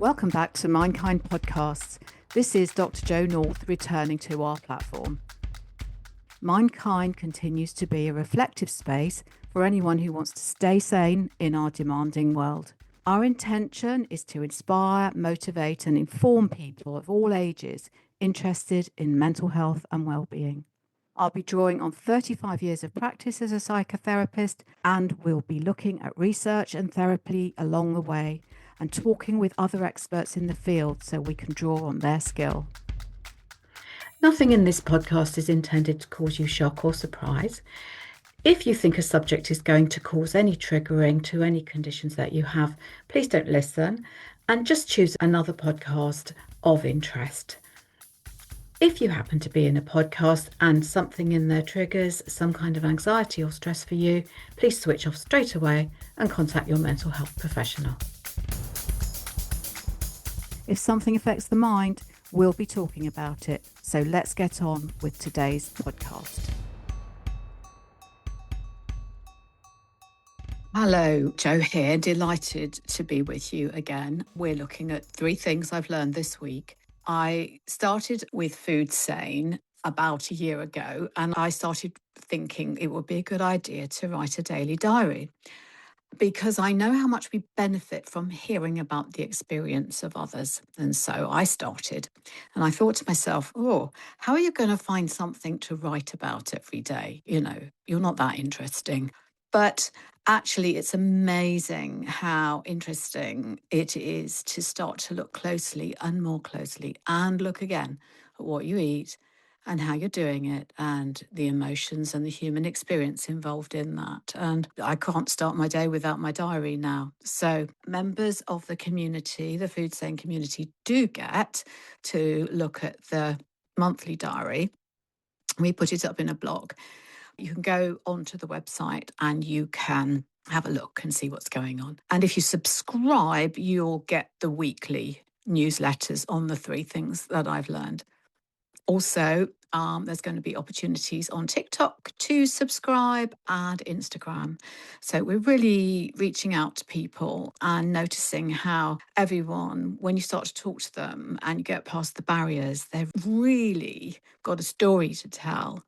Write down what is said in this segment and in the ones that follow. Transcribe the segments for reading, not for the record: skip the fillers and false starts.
Welcome back to Mindkind Podcasts. This is Dr. Jo North returning to our platform. Mindkind continues to be a reflective space for anyone who wants to stay sane in our demanding world. Our intention is to inspire, motivate and inform people of all ages interested in mental health and well-being. I'll be drawing on 35 years of practice as a psychotherapist, and we'll be looking at research and therapy along the way and talking with other experts in the field so we can draw on their skill. Nothing in this podcast is intended to cause you shock or surprise. If you think a subject is going to cause any triggering to any conditions that you have, please don't listen and just choose another podcast of interest. If you happen to be in a podcast and something in there triggers some kind of anxiety or stress for you, please switch off straight away and contact your mental health professional. If something affects the mind, we'll be talking about it. So let's get on with today's podcast. Hello, Jo here. Delighted to be with you again. We're looking at 3 things I've learned this week. I started with Foodsane about a year ago, and I started thinking it would be a good idea to write a daily diary, because I know how much we benefit from hearing about the experience of others. And so I started, and I thought to myself, how are you going to find something to write about every day? You know, you're not that interesting. But actually, it's amazing how interesting it is to start to look closely and more closely and look again at what you eat and how you're doing it and the emotions and the human experience involved in that. And I can't start my day without my diary now. So members of the community, the Foodsane community, do get to look at the monthly diary. We put it up in a blog. You can go onto the website and you can have a look and see what's going on. And if you subscribe, you'll get the weekly newsletters on the 3 things that I've learned. Also, there's going to be opportunities on TikTok to subscribe and Instagram. So we're really reaching out to people and noticing how everyone, when you start to talk to them and you get past the barriers, they've really got a story to tell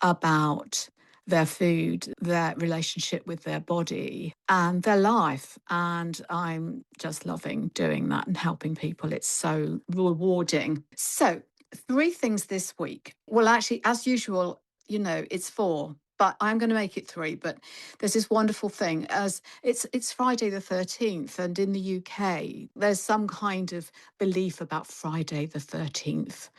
about their food, their relationship with their body and their life. And I'm just loving doing that and helping people. It's so rewarding. So 3 things this week. Well, actually, as usual, it's 4, but I'm going to make it 3. But there's this wonderful thing as it's Friday the 13th. And in the UK, there's some kind of belief about Friday the 13th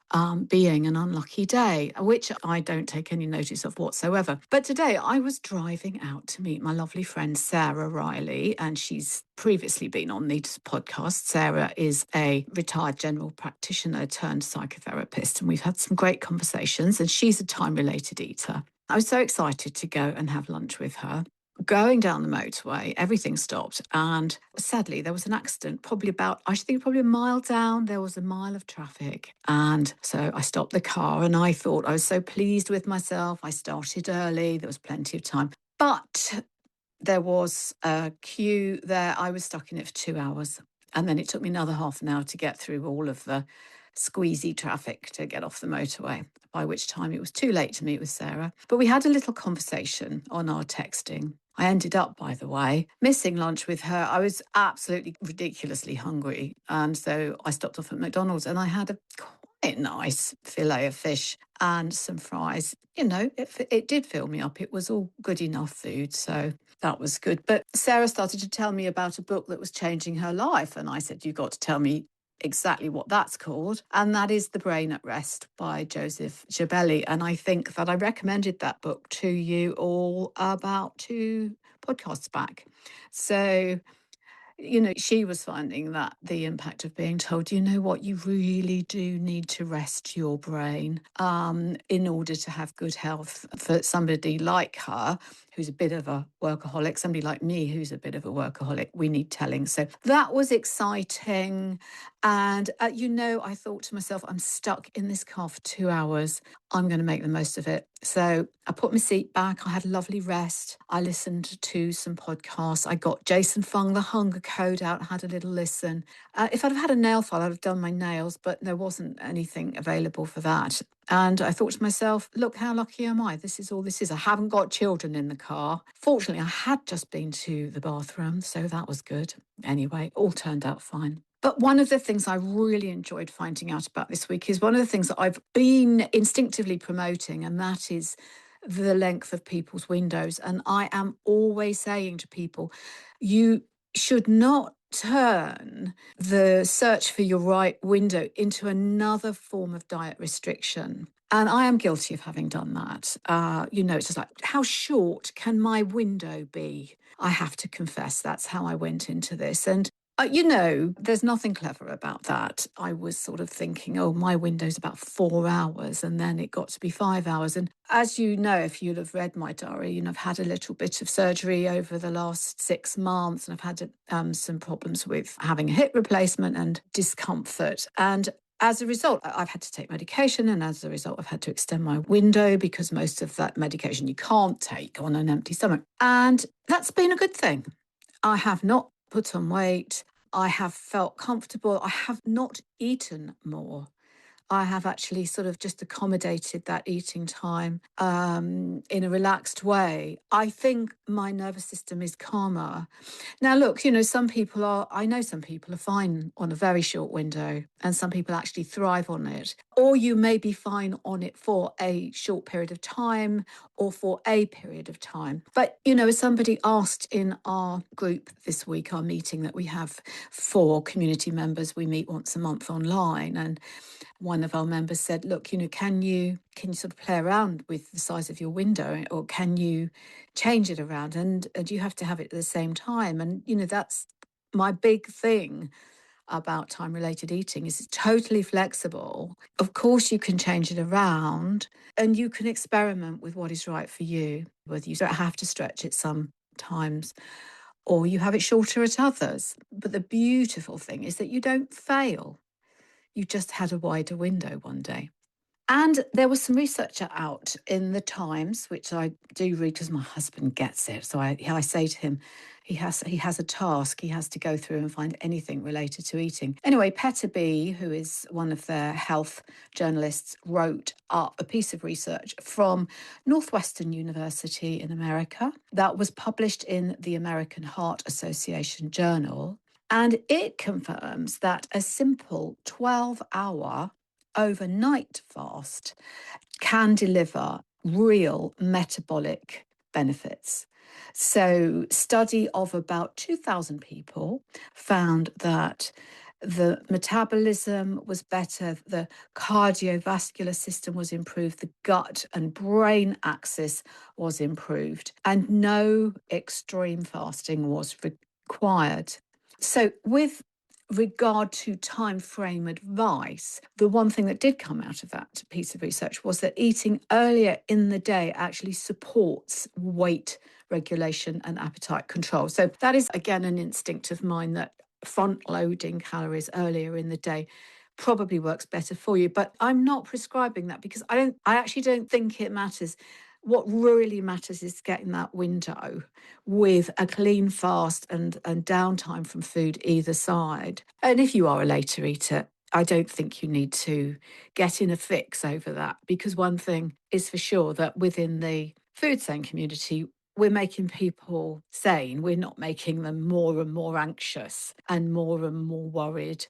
being an unlucky day, which I don't take any notice of whatsoever. But today I was driving out to meet my lovely friend, Sarah Riley, and she's previously been on these podcasts. Sarah is a retired general practitioner turned psychotherapist, and we've had some great conversations, and she's a time-related eater. I was so excited to go and have lunch with her. Going down the motorway, everything stopped, and sadly there was an accident probably a mile down. There was a mile of traffic, and so I stopped the car, and I thought I was so pleased with myself. I started early, there was plenty of time, but there was a queue there. I was stuck in it for 2 hours, and then it took me another half an hour to get through all of the squeezy traffic to get off the motorway, by which time it was too late to meet with Sarah. But we had a little conversation on our texting. I ended up, by the way, missing lunch with her. I was absolutely ridiculously hungry. And so I stopped off at McDonald's and I had a quite nice fillet of fish and some fries. It did fill me up. It was all good enough food. So that was good. But Sarah started to tell me about a book that was changing her life. And I said, you've got to tell me exactly what that's called. And that is The Brain at Rest by Joseph Gibelli. And I think that I recommended that book to you all about 2 podcasts back. So, she was finding that the impact of being told, you really do need to rest your brain in order to have good health. For somebody like her, who's a bit of a workaholic, somebody like me who's a bit of a workaholic, we need telling. So that was exciting. And, I thought to myself, I'm stuck in this car for 2 hours. I'm going to make the most of it. So I put my seat back. I had a lovely rest. I listened to some podcasts. I got Jason Fung, The Hunger Code out, had a little listen. If I'd have had a nail file, I'd have done my nails, but there wasn't anything available for that. And I thought to myself, look, how lucky am I? This is all this is. I haven't got children in the car. Fortunately, I had just been to the bathroom, so that was good. Anyway, all turned out fine. But one of the things I really enjoyed finding out about this week is one of the things that I've been instinctively promoting, and that is the length of people's windows. And I am always saying to people, you should not turn the search for your right window into another form of diet restriction. And I am guilty of having done that. It's just like, how short can my window be? I have to confess, that's how I went into this. And there's nothing clever about that. I was sort of thinking, oh, my window's about 4 hours, and then it got to be 5 hours. And as you know, if you'll have read my diary, I've had a little bit of surgery over the last 6 months, and I've had some problems with having a hip replacement and discomfort. And as a result, I've had to take medication, and as a result, I've had to extend my window because most of that medication you can't take on an empty stomach. And that's been a good thing. I have not put on weight. I have felt comfortable. I have not eaten more. I have actually sort of just accommodated that eating time in a relaxed way. I think my nervous system is calmer. Now, look, I know some people are fine on a very short window, and some people actually thrive on it. Or you may be fine on it for a short period of time or for a period of time. But, as somebody asked in our group this week, our meeting that we have for community members, we meet once a month online, and one of our members said, look, can you sort of play around with the size of your window, or can you change it around? And you have to have it at the same time. And, that's my big thing about time-related eating, is it's totally flexible. Of course, you can change it around, and you can experiment with what is right for you, whether you don't have to stretch it sometimes or you have it shorter at others. But the beautiful thing is that you don't fail. You just had a wider window one day. And there was some research out in the Times, which I do read because my husband gets it. So I say to him, he has a task. He has to go through and find anything related to eating. Anyway, Petter B, who is one of their health journalists, wrote up a piece of research from Northwestern University in America that was published in the American Heart Association Journal. And it confirms that a simple 12-hour overnight fast can deliver real metabolic benefits. So, study of about 2,000 people found that the metabolism was better, the cardiovascular system was improved, the gut and brain axis was improved, and no extreme fasting was required. So, with regard to time frame advice, the one thing that did come out of that piece of research was that eating earlier in the day actually supports weight regulation and appetite control. So that is, again, an instinct of mine, that front loading calories earlier in the day probably works better for you. But I'm not prescribing that because I actually don't think it matters. What really matters is getting that window with a clean fast and downtime from food either side. And if you are a later eater, I don't think you need to get in a fix over that, because one thing is for sure, that within the Foodsane community, we're making people sane. We're not making them more and more anxious and more worried,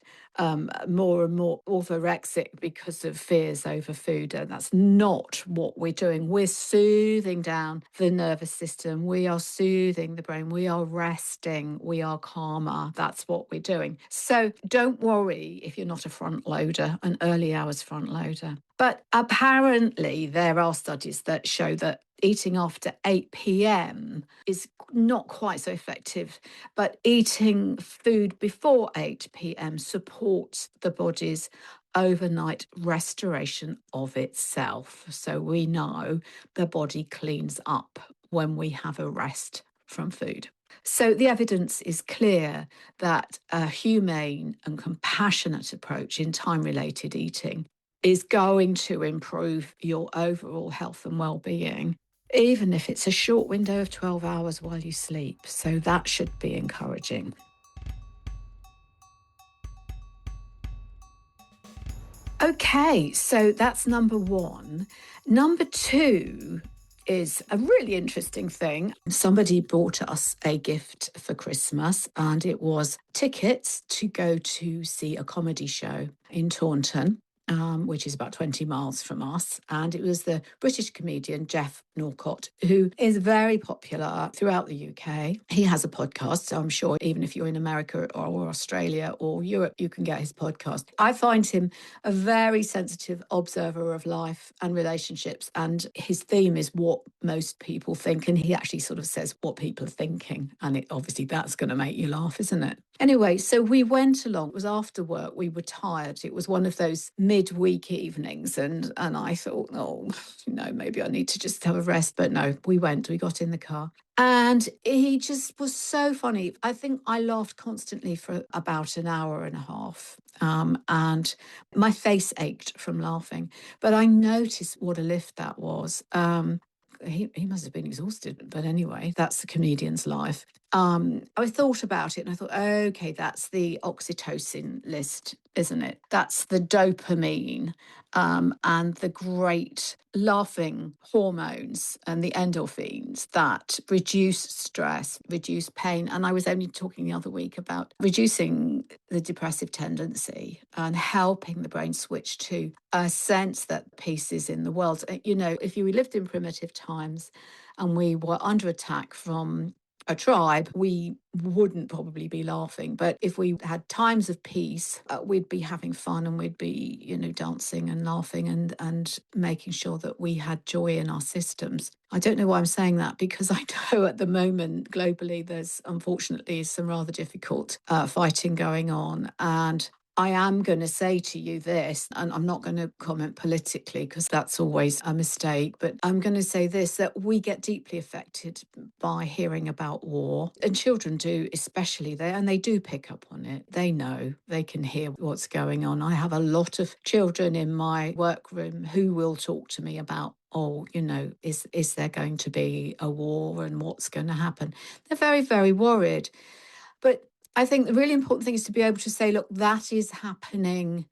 more and more orthorexic because of fears over food. And that's not what we're doing. We're soothing down the nervous system. We are soothing the brain. We are resting. We are calmer. That's what we're doing. So don't worry if you're not a front loader, an early hours front loader. But apparently there are studies that show that eating after 8 p.m. is not quite so effective, but eating food before 8 p.m. supports the body's overnight restoration of itself. So we know the body cleans up when we have a rest from food. So the evidence is clear that a humane and compassionate approach in time-related eating is going to improve your overall health and well-being, even if it's a short window of 12 hours while you sleep. So that should be encouraging. Okay, so that's number one. Number two is a really interesting thing. Somebody bought us a gift for Christmas, and it was tickets to go to see a comedy show in Taunton, which is about 20 miles from us. And it was the British comedian Jeff Norcott, who is very popular throughout the UK. He has a podcast, so I'm sure even if you're in America or Australia or Europe, you can get his podcast. I find him a very sensitive observer of life and relationships, and his theme is what most people think, and he actually sort of says what people are thinking, and obviously that's going to make you laugh, isn't it? Anyway, so we went along. It was after work. We were tired. It was one of those midweek evenings, and I thought, oh, maybe I need to just have a rest. But no, we went. We got in the car. And he just was so funny. I think I laughed constantly for about an hour and a half. And my face ached from laughing. But I noticed what a lift that was. He must have been exhausted. But anyway, that's the comedian's life. I thought about it and I thought, okay, that's the oxytocin list, isn't it? That's the dopamine and the great laughing hormones and the endorphins that reduce stress, reduce pain. And I was only talking the other week about reducing the depressive tendency and helping the brain switch to a sense that peace is in the world. If we lived in primitive times and we were under attack from a tribe, we wouldn't probably be laughing. But if we had times of peace, we'd be having fun and we'd be, dancing and laughing and making sure that we had joy in our systems. I don't know why I'm saying that, because I know at the moment globally there's unfortunately some rather difficult fighting going on. And I am going to say to you this, and I'm not going to comment politically because that's always a mistake, but I'm going to say this, that we get deeply affected by hearing about war, and children do, especially there, and they do pick up on it. They know, they can hear what's going on. I have a lot of children in my workroom who will talk to me about, is there going to be a war and what's going to happen? They're very, very worried. But I think the really important thing is to be able to say, look, that is happening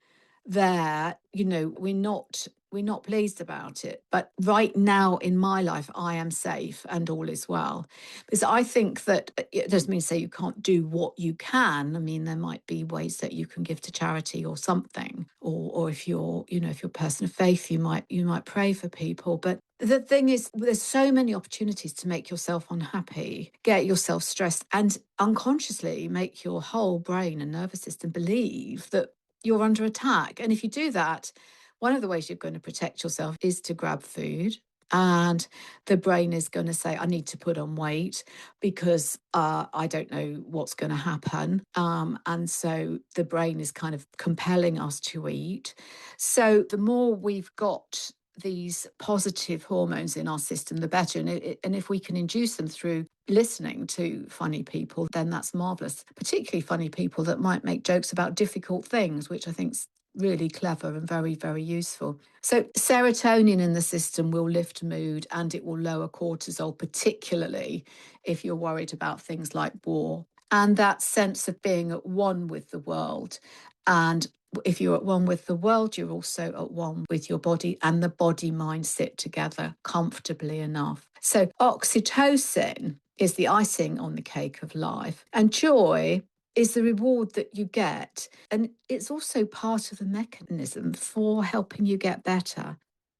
there. We're not pleased about it. But right now in my life, I am safe and all is well. Because I think that it doesn't mean to say you can't do what you can. I mean, there might be ways that you can give to charity or something, or if you're a person of faith, you might pray for people. But the thing is, there's so many opportunities to make yourself unhappy, get yourself stressed, and unconsciously make your whole brain and nervous system believe that you're under attack. And if you do that, one of the ways you're going to protect yourself is to grab food. And the brain is going to say, I need to put on weight because I don't know what's going to happen. And so the brain is kind of compelling us to eat. So the more we've got these positive hormones in our system, the better. And if we can induce them through listening to funny people, then that's marvellous. Particularly funny people that might make jokes about difficult things, which I think's really clever and very, very useful. So serotonin in the system will lift mood and it will lower cortisol, particularly if you're worried about things like war. And that sense of being at one with the world. And if you're at one with the world, you're also at one with your body, and the body-mind sit together comfortably enough. So oxytocin is the icing on the cake of life, and joy is the reward that you get. And it's also part of the mechanism for helping you get better.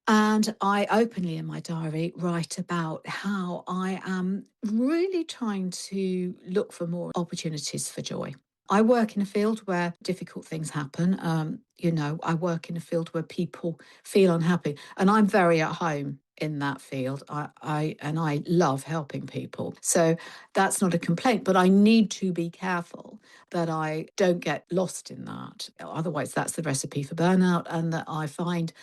And I openly in my diary write about how I am really trying to look for more opportunities for joy. I work in a field where difficult things happen. I work in a field where people feel unhappy, and I'm very at home in that field. I love helping people. So that's not a complaint, but I need to be careful that I don't get lost in that. Otherwise, that's the recipe for burnout, and that I find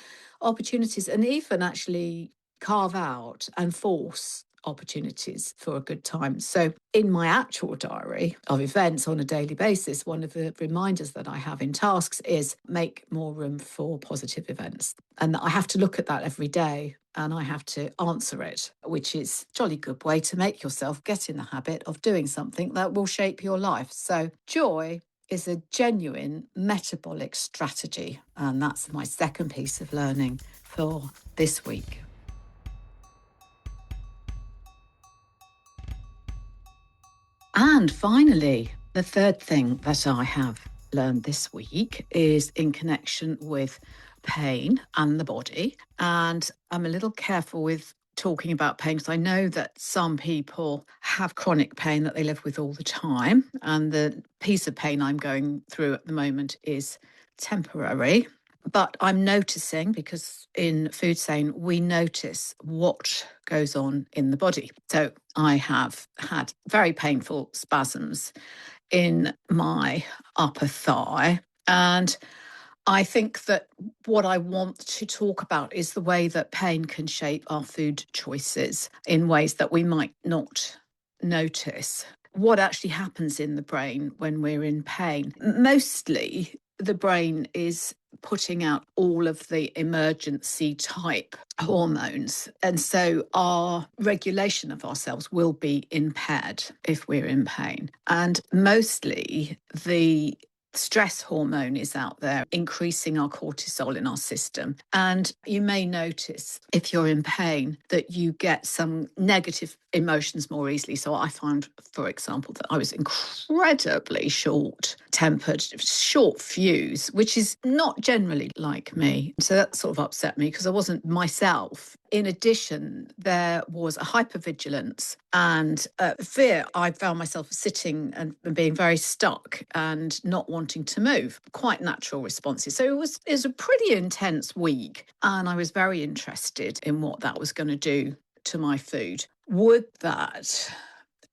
opportunities and even actually carve out and force opportunities for a good time. So in my actual diary of events on a daily basis, one of the reminders that I have in tasks is make more room for positive events. And I have to look at that every day and I have to answer it, which is a jolly good way to make yourself get in the habit of doing something that will shape your life. So joy is a genuine metabolic strategy. And that's my second piece of learning for this week. And finally, the third thing that I have learned this week is in connection with pain and the body. And I'm a little careful with talking about pain because I know that some people have chronic pain that they live with all the time. And the piece of pain I'm going through at the moment is temporary. But I'm noticing, because in Foodsane, we notice what goes on in the body. So I have had very painful spasms in my upper thigh. And I think that what I want to talk about is the way that pain can shape our food choices in ways that we might not notice. What actually happens in the brain when we're in pain? Mostly, the brain is putting out all of the emergency type hormones. And so our regulation of ourselves will be impaired if we're in pain. And mostly the stress hormone is out there, increasing our cortisol in our system. And you may notice if you're in pain that you get some negative emotions more easily. So I found, for example, that I was incredibly short-tempered, short fuse, which is not generally like me. So that sort of upset me because I wasn't myself. In addition, there was a hypervigilance and fear. I found myself sitting and being very stuck and not wanting to move. Quite natural responses. So it was a pretty intense week. And I was very interested in what that was going to do to my food. Would that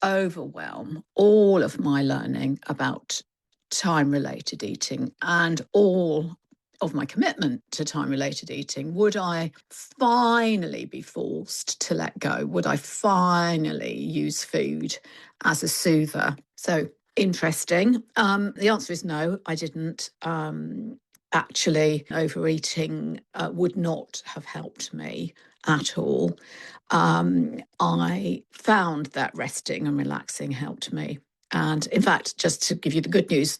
overwhelm all of my learning about time-related eating and all of my commitment to time-related eating? Would I finally be forced to let go? Would I finally use food as a soother? So interesting. The answer is no, I didn't. Actually, overeating would not have helped me at all. I found that resting and relaxing helped me. And in fact, just to give you the good news,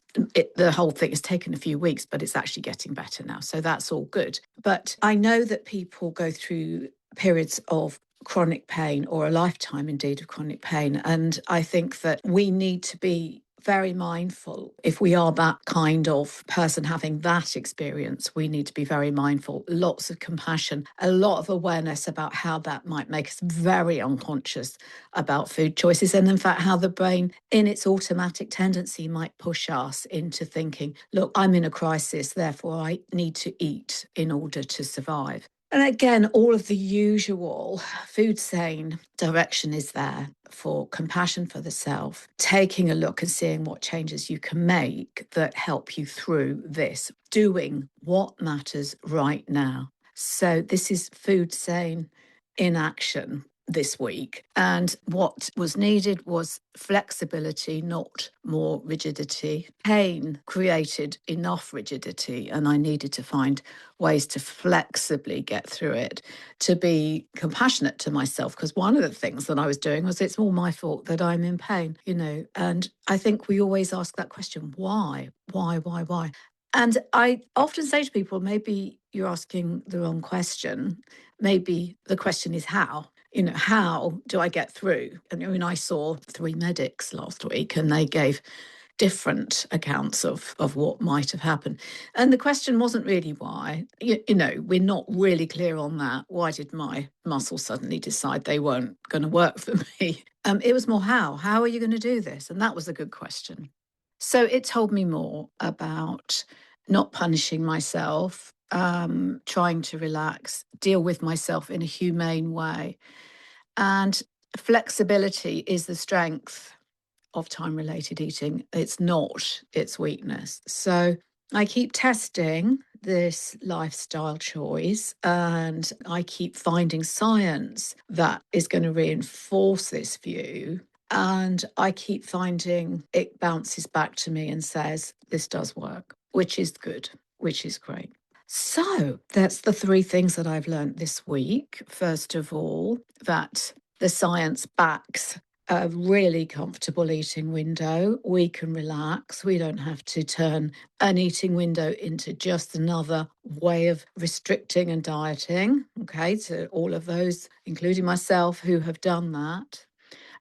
the whole thing has taken a few weeks, but it's actually getting better now. So that's all good. But I know that people go through periods of chronic pain or a lifetime indeed of chronic pain. And I think that we need to be very mindful. If we are that kind of person having that experience, we need to be very mindful. Lots of compassion, a lot of awareness about how that might make us very unconscious about food choices. And in fact, how the brain, in its automatic tendency, might push us into thinking, look, I'm in a crisis, therefore I need to eat in order to survive. And again, all of the usual Foodsane direction is there for compassion for the self, taking a look and seeing what changes you can make that help you through this, doing what matters right now. So this is Foodsane in action this week. And what was needed was flexibility, not more rigidity. Pain created enough rigidity, and I needed to find ways to flexibly get through it, to be compassionate to myself, because one of the things that I was doing was it's all my fault that I'm in pain, and I think we always ask that question, why? And I often say to people, maybe you're asking the wrong question. Maybe the question is how. How do I get through? And I saw 3 medics last week and they gave different accounts of what might have happened. And the question wasn't really why. We're not really clear on that. Why did my muscles suddenly decide they weren't going to work for me? It was more how. How are you going to do this? And that was a good question. So it told me more about not punishing myself, trying to relax, deal with myself in a humane way. And flexibility is the strength of time-related eating. It's not its weakness. So I keep testing this lifestyle choice and I keep finding science that is going to reinforce this view. And I keep finding it bounces back to me and says, this does work, which is good, which is great. So that's the three things that I've learned this week. First of all, that the science backs a really comfortable eating window. We can relax. We don't have to turn an eating window into just another way of restricting and dieting. Okay, to all of those, including myself, who have done that.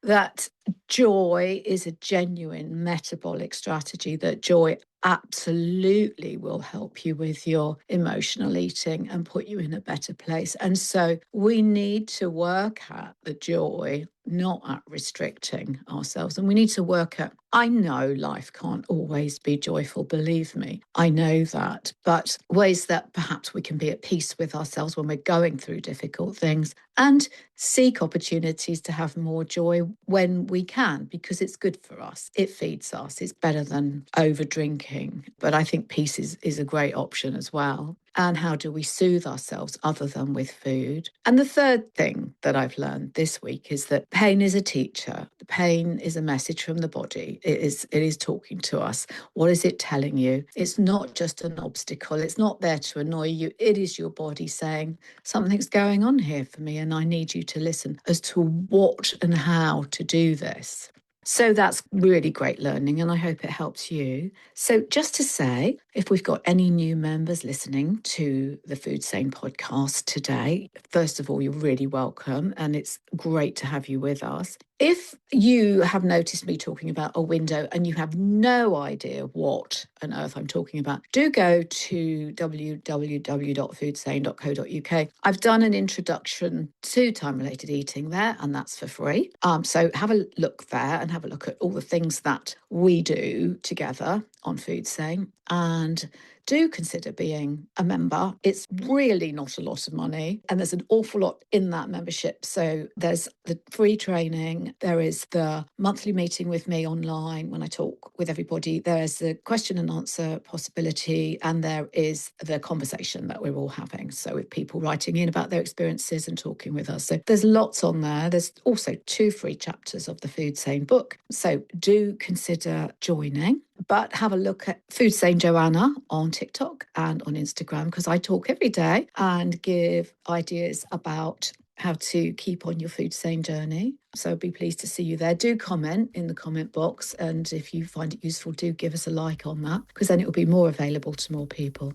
That joy is a genuine metabolic strategy, that joy absolutely will help you with your emotional eating and put you in a better place. And so we need to work at the joy, not at restricting ourselves. And we need to work at, I know life can't always be joyful, believe me, I know that, but ways that perhaps we can be at peace with ourselves when we're going through difficult things and seek opportunities to have more joy when we can, because it's good for us. It feeds us. It's better than over drinking. But I think peace is a great option as well. And how do we soothe ourselves other than with food? And the third thing that I've learned this week is that pain is a teacher. Pain is a message from the body. It is talking to us. What is it telling you? It's not just an obstacle. It's not there to annoy you. It is your body saying, something's going on here for me and I need you to listen as to what and how to do this. So that's really great learning and I hope it helps you. So just to say, if we've got any new members listening to the Foodsane podcast today, first of all, you're really welcome and it's great to have you with us. If you have noticed me talking about a window and you have no idea what on earth I'm talking about, do go to www.foodsane.co.uk. I've done an introduction to time-related eating there, and that's for free. So have a look there and have a look at all the things that we do together on Foodsane. And do consider being a member. It's really not a lot of money and there's an awful lot in that membership. So there's the free training, there is the monthly meeting with me online when I talk with everybody, there's the question and answer possibility, and there is the conversation that we're all having. So with people writing in about their experiences and talking with us. So there's lots on there. There's also 2 free chapters of the Foodsane book. So do consider joining. But have a look at Foodsane Joanna on TikTok and on Instagram, because I talk every day and give ideas about how to keep on your Foodsane journey. So I'd be pleased to see you there. Do comment in the comment box. And if you find it useful, do give us a like on that, because then it will be more available to more people.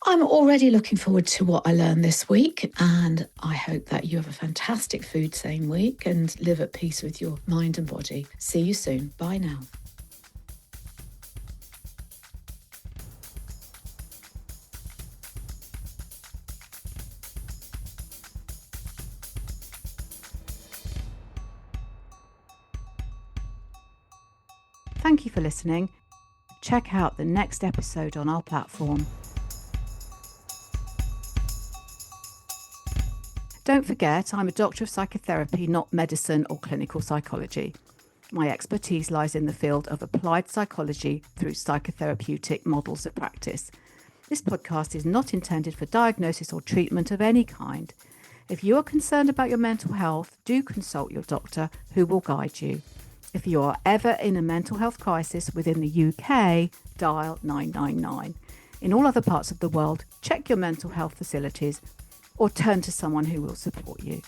I'm already looking forward to what I learned this week, and I hope that you have a fantastic Foodsane week and live at peace with your mind and body. See you soon. Bye now. Thank you for listening. Check out the next episode on our platform. Don't forget, I'm a doctor of psychotherapy, not medicine or clinical psychology. My expertise lies in the field of applied psychology through psychotherapeutic models of practice. This podcast is not intended for diagnosis or treatment of any kind. If you are concerned about your mental health, do consult your doctor, who will guide you. If you are ever in a mental health crisis within the UK, dial 999. In all other parts of the world, check your mental health facilities or turn to someone who will support you.